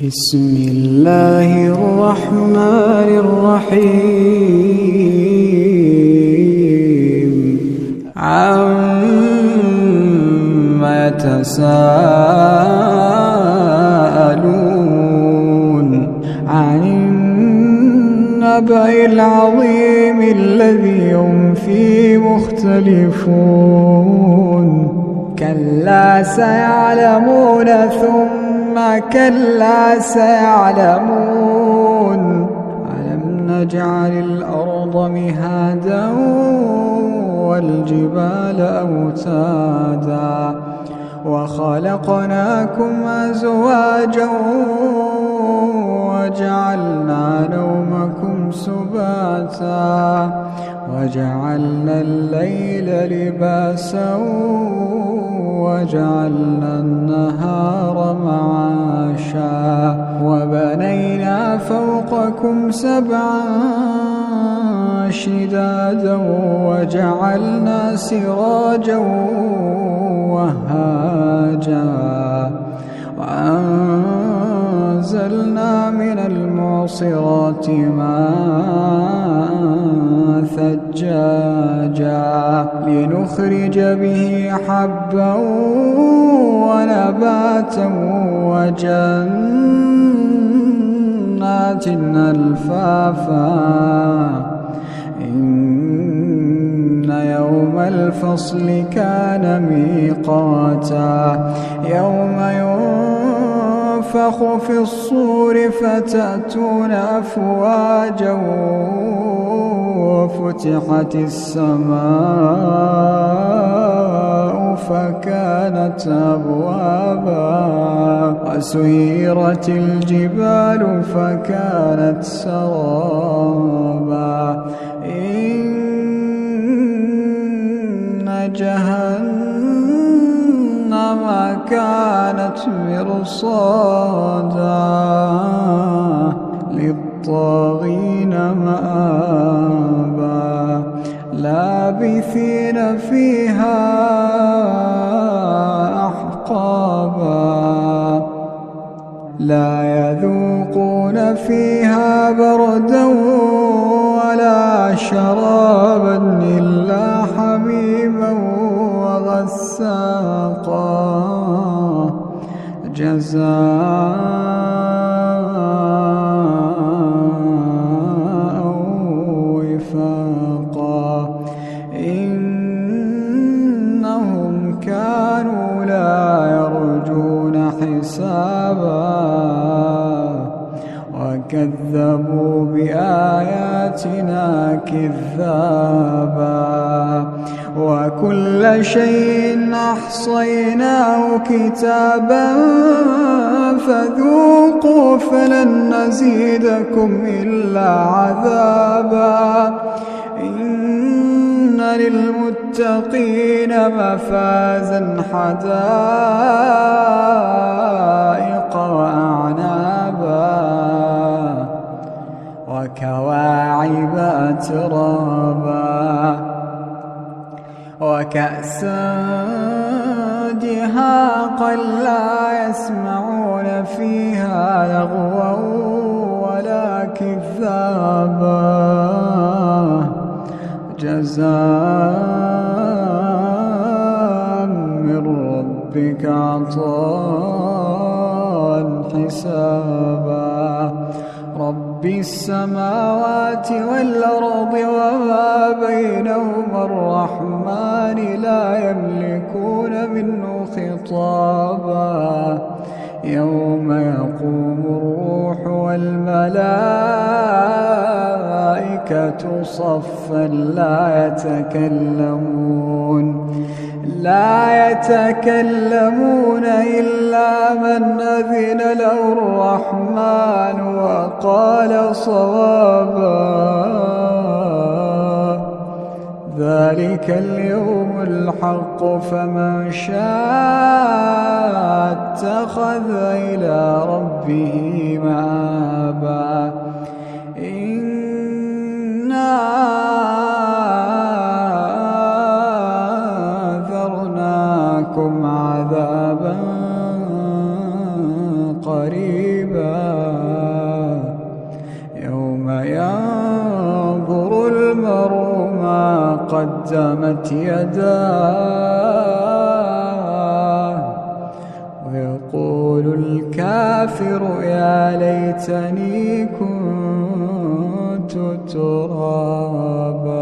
بسم الله الرحمن الرحيم عما يتساءلون عن النبأ العظيم الذي هم فيه مختلفون كلا سيعلمون ثم كلا سيعلمون ألم نجعل الأرض مهادا والجبال أوتادا وخلقناكم أزواجا وجعلنا نومكم سباتا وجعلنا الليل لباسا وجعلنا النهار معاشا وبنينا فوقكم سبعا شدادا وجعلنا سراجا وهاجا وأنزلنا من المعصرات ماء ثجاجا لنخرج به حبا ونباتا وجنات ألفافا إن يوم الفصل كان ميقاتا يوم ينفخ في الصور فتأتون أفواجا وفتحت السماء فكانت أبوابا وسيرت الجبال فكانت سرابا إن جهنم كانت مرصادا للطاغين مآبا لابثين فيها أحقابا لا يذوقون فيها بردا ولا شرابا إلا حميما وغساقا جزاء وفاقا إنهم كانوا لا يرجون حسابا وكذبوا بآياتنا كذابا وكل شيء أحصيناه كتابا فذوقوا فلن نزيدكم إلا عذابا إن للمتقين مفازا حدائق وأعنابا وكواعب أترابا وكأسا دهاقا لا يسمعون فيها لغوا ولا كذابا جزاء من ربك عطاء حسابا رب السماوات والأرض وما بينهما الرحمن لا يملكون منه خطابا يوم يقوم الروح والملائكة صفا لا يتكلمون إلا من أذن له الرحمن وقال صوابا ذلك اليوم الحق فمن شاء اتخذ إلى ربه مآبا إنا أنذرناكم عذابا قريبا يوم ينظر المرء ما قدمت يداه ويقول الكافر يا ليتني كنت ترابا.